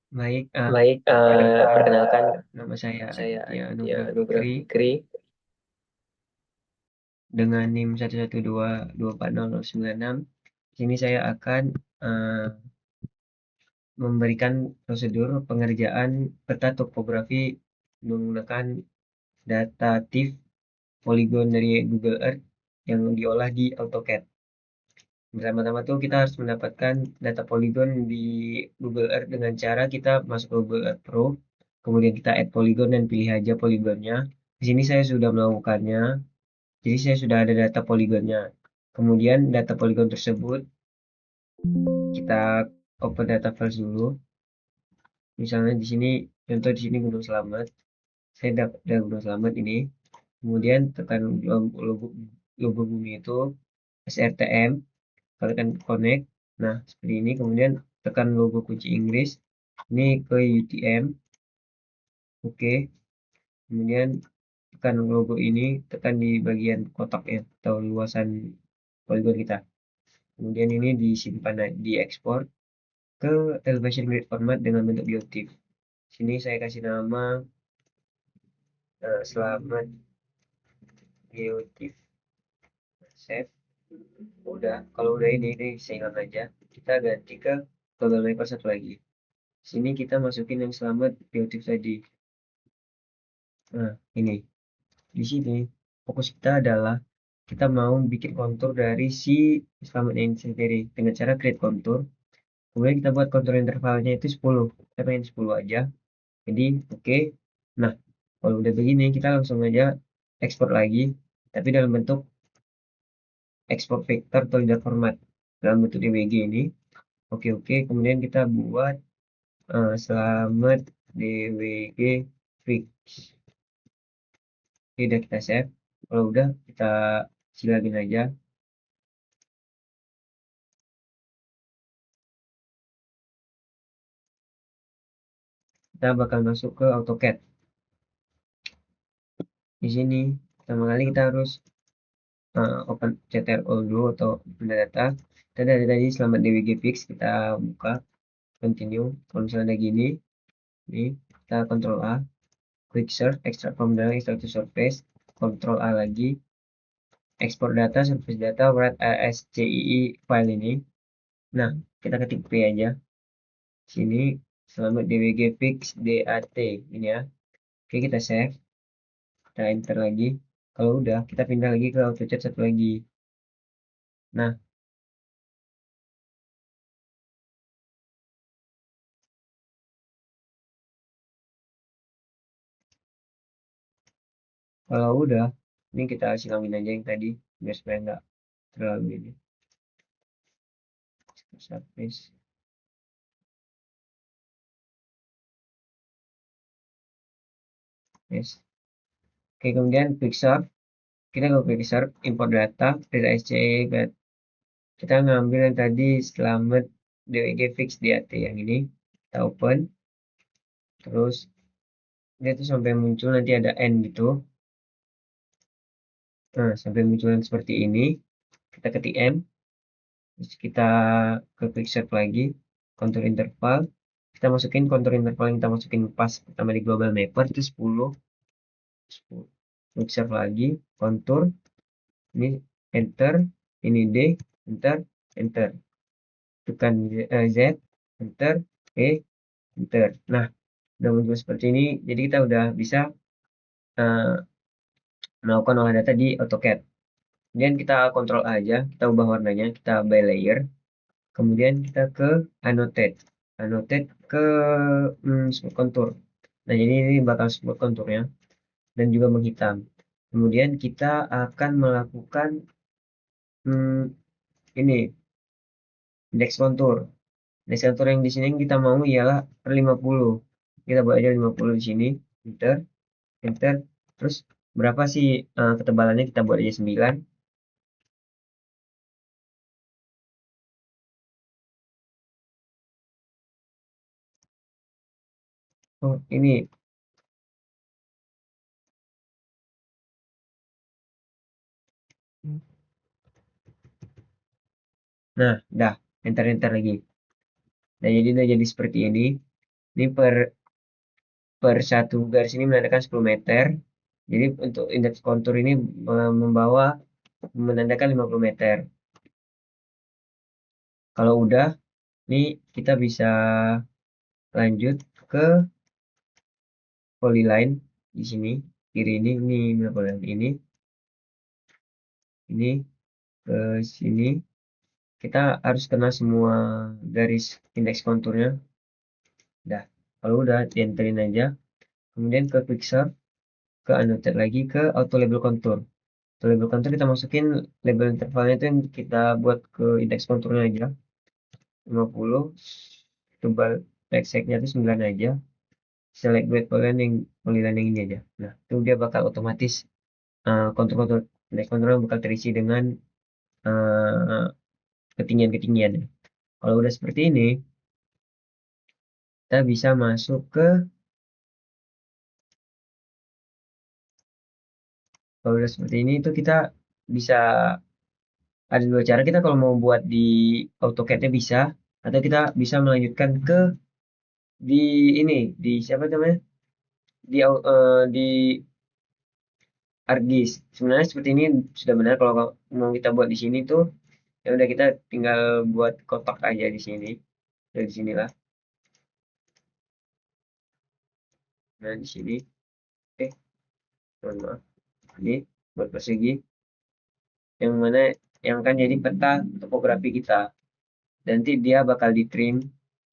Baik, Baik, perkenalkan nama saya saya Aditya Aditya Anugrah Nugroho Fikri Fikri. dengan NIM 112240096. Di sini saya akan eh, memberikan prosedur pengerjaan peta topografi menggunakan data TIFF poligon dari Google Earth yang diolah di AutoCAD. Pertama-tama tuh kita harus mendapatkan data poligon di Google Earth dengan cara kita masuk ke Google Earth Pro, kemudian kita add poligon dan pilih aja poligonnya. Di sini saya sudah melakukannya, jadi saya sudah ada data poligonnya. Kemudian data poligon tersebut kita open data files dulu. Misalnya di sini, contoh di sini Gunung Selamet. Saya dapat dari Gunung Selamet ini. Kemudian tekan logo bumi itu SRTM, tekan connect. Nah, seperti ini. Kemudian tekan logo kunci Inggris. Ini ke UTM. Oke. Kemudian tekan logo ini, tekan di bagian kotak ya, atau luasan poligon kita. Kemudian ini disimpan, diekspor ke elevation grid format dengan bentuk biotif. Sini saya kasih nama selamat biotif. Save. Udah, kalau udah ini saya ingat aja. Kita ganti ke global maker satu lagi. Sini kita masukin yang selamat biotif tadi. Nah, ini. Di sini fokus kita adalah kita mau bikin kontur dari si selamat ini sendiri dengan cara create kontur. Kemudian kita buat kontur intervalnya itu 10. Kita pengen 10 aja. Jadi, oke. Nah, kalau udah begini, kita langsung aja ekspor lagi. Tapi dalam bentuk export vector atau leader format. Dalam bentuk DWG ini. Oke, oke. Kemudian kita buat selamat DWG fix. Oke, udah kita save. Kalau udah, kita silangin aja. Kita bakal masuk ke AutoCAD. Di sini, pertama kali kita harus open CTRL dulu atau open data. Kita dari tadi selamat DWG fix, kita buka, continue. Kalau misalnya ada gini, ini kita Ctrl A, quick search, extract from the extract to surface, Ctrl A lagi, export data, surface data, write ASCII file ini. Nah, kita ketik P aja. Sini, selamat DWG fix DAT, ini ya. Oke, kita save, kita enter lagi. Kalau udah, kita pindah lagi ke AutoCAD satu lagi. Nah, kalau udah, ini kita silangin aja yang tadi, biar supaya nggak terlalu ini. Surface. Yes. Oke, kemudian Quicksort. Kita ke Quicksort, import data, dari SCE. Kita ngambil yang tadi selamat DWG fix DAT yang ini. Kita open. Terus, dia tuh sampai muncul nanti ada N gitu. Nah, sampai muncul yang seperti ini. Kita ketik M. Terus kita ke Quicksort lagi. Kontur interval. Kita masukin kontur interval yang kita masukin pas pertama di global mapper itu 10. 10. Quicksort lagi. Kontur. Ini enter, ini D, enter, enter. Tekan Z, enter, E, enter. Nah, udah muncul seperti ini. Jadi kita udah bisa uh, melakukan olah data di AutoCAD. Kemudian kita Ctrl A aja, kita ubah warnanya, kita by layer. Kemudian kita ke annotate. Annotate ke smooth contour. Nah, jadi ini bakal smooth contournya dan juga menghitam. Kemudian kita akan melakukan ini index contour. Index contour yang di sini yang kita mau ialah per 50. Kita buat aja 50 di sini. Enter, enter. Terus berapa sih ketebalannya? Kita buat aja 9. Oh, ini. Nah, dah. Enter, enter lagi. Nah, jadi udah jadi seperti ini. Ini per satu garis ini menandakan 10 meter. Jadi untuk indeks kontur ini menandakan 50 meter. Kalau udah, ini kita bisa lanjut ke polyline di sini. Kiri ini polyline ini ke sini. Kita harus kena semua garis indeks konturnya. Udah, kalau udah dienterin aja. Kemudian ke quicksort, ke annotate lagi ke auto label contour. Auto label contour kita masukin label intervalnya itu yang kita buat ke indeks konturnya aja. 50, tebal backside-nya itu 9 aja. Select weight polyline yang ini aja. Nah, itu dia bakal otomatis kontur-kontur indeks konturnya bakal terisi dengan ketinggian-ketinggian. Kalau udah seperti ini, kita bisa masuk ke kalau udah seperti ini itu kita bisa ada dua cara kita kalau mau buat di AutoCAD-nya bisa atau kita bisa melanjutkan ke di ini di siapa namanya di ArcGIS. Sebenarnya seperti ini sudah benar kalau mau kita buat di sini tuh ya udah kita tinggal buat kotak aja di sini. Dari sinilah. Nah, di sini. Mohon maaf. Ini buat persegi yang mana yang akan jadi peta topografi kita. Nanti dia bakal di trim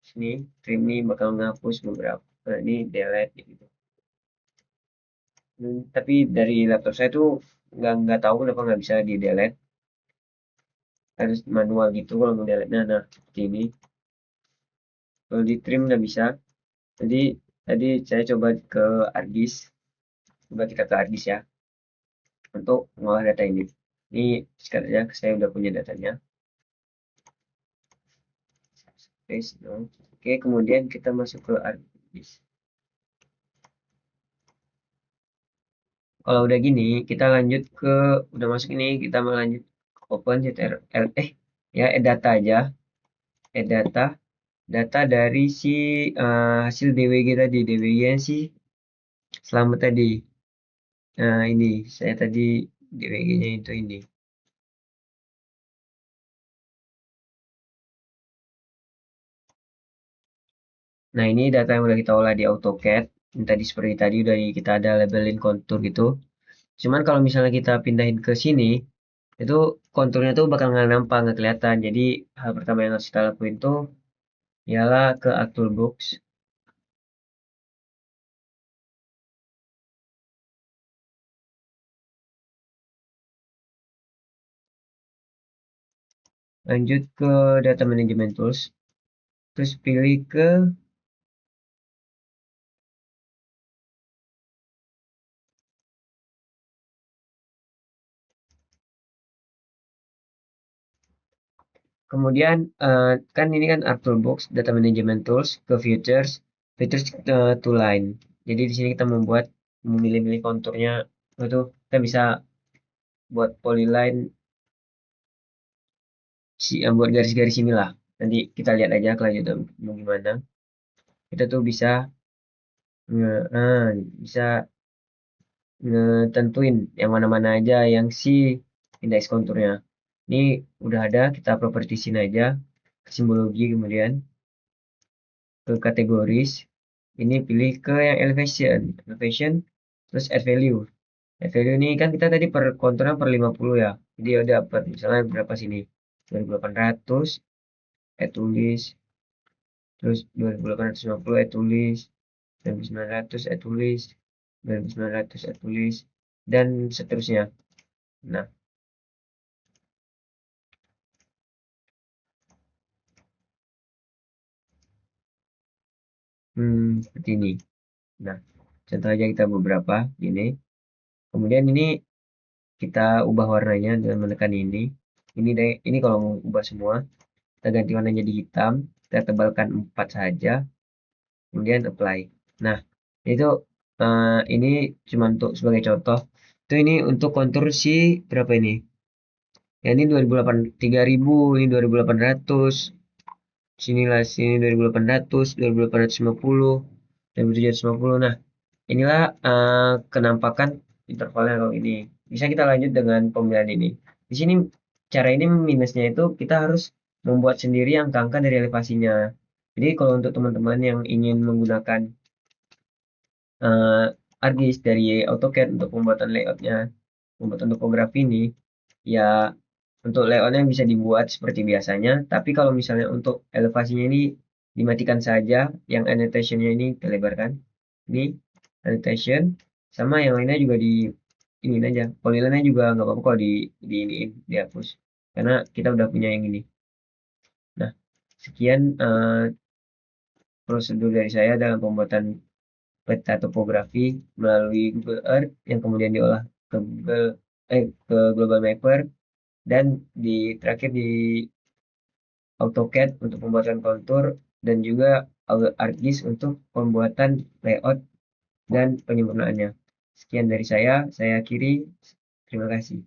sini, trim ini bakal menghapus beberapa. Nah, ini delete gitu. Tapi dari laptop saya tuh nggak tahu kenapa nggak bisa di delete. Harus manual gitu kalau mau delete. Nah, seperti ini. Kalau di trim nggak bisa. Jadi tadi saya coba ke ArcGIS. Coba kita ke ArcGIS ya untuk mengolah data ini. Ini sekali aja saya udah punya datanya. Oke, kemudian kita masuk ke ArcGIS. Kalau udah gini, kita lanjut ke udah masuk ini, kita melanjut open ctrl ya add data aja, add data dari si hasil DWG tadi, DWG yang si selamat tadi. Nah, ini saya tadi DWG-nya itu ini. Nah, ini data yang udah kita olah di AutoCAD. Yang tadi seperti tadi udah kita ada labelin kontur gitu. Cuman kalau misalnya kita pindahin ke sini, itu konturnya tuh bakal nggak nampak, nggak kelihatan. Jadi hal pertama yang harus kita lakuin tuh ialah ke Art Toolbox. Lanjut ke Data Management Tools. Terus pilih ke kemudian kan ini kan Art Toolbox, Data Management Tools, ke Features, Features to Line. Jadi di sini kita memilih-milih konturnya. Itu kita bisa buat polyline buat garis-garis inilah. Nanti kita lihat aja kelanjutan gimana. Kita tuh bisa bisa ngetentuin yang mana-mana aja yang si indeks konturnya. Ini udah ada, kita propertiesin aja ke simbologi kemudian ke kategoris. Ini pilih ke yang elevation, terus add value. Add value ini kan kita tadi per konturnya per 50 ya. Jadi ya udah per misalnya berapa sini? 2800 add tulis, terus 2850 add tulis, 2900 add tulis, 2900 add tulis, dan seterusnya. Nah, seperti ini. Nah, contoh aja kita beberapa ini. Kemudian ini kita ubah warnanya dengan menekan ini. Ini kalau mau ubah semua, kita ganti warnanya jadi hitam, kita tebalkan 4 saja, kemudian apply. Nah, itu ini cuma untuk sebagai contoh. Itu ini untuk kontur si berapa ini? Ya ini 3000, ini 2800. sini 2800, 2850, 2750. Nah, inilah kenampakan intervalnya kalau ini. Bisa kita lanjut dengan pemilihan ini. Di sini cara ini minusnya itu kita harus membuat sendiri angka-angka dari elevasinya. Jadi kalau untuk teman-teman yang ingin menggunakan ArcGIS dari AutoCAD untuk pembuatan layoutnya, pembuatan topografi ini, ya untuk layoutnya bisa dibuat seperti biasanya. Tapi kalau misalnya untuk elevasinya ini dimatikan saja, yang annotation-nya ini kita lebarkan. Ini annotation, sama yang lainnya juga di ini aja. Polyline-nya juga nggak apa-apa kalau ini dihapus, karena kita udah punya yang ini. Nah, sekian prosedur dari saya dalam pembuatan peta topografi melalui Google Earth yang kemudian diolah ke ke Global Mapper, dan terakhir di AutoCAD untuk pembuatan kontur, dan juga ArcGIS untuk pembuatan layout dan penyempurnaannya. Sekian dari saya akhiri. Terima kasih.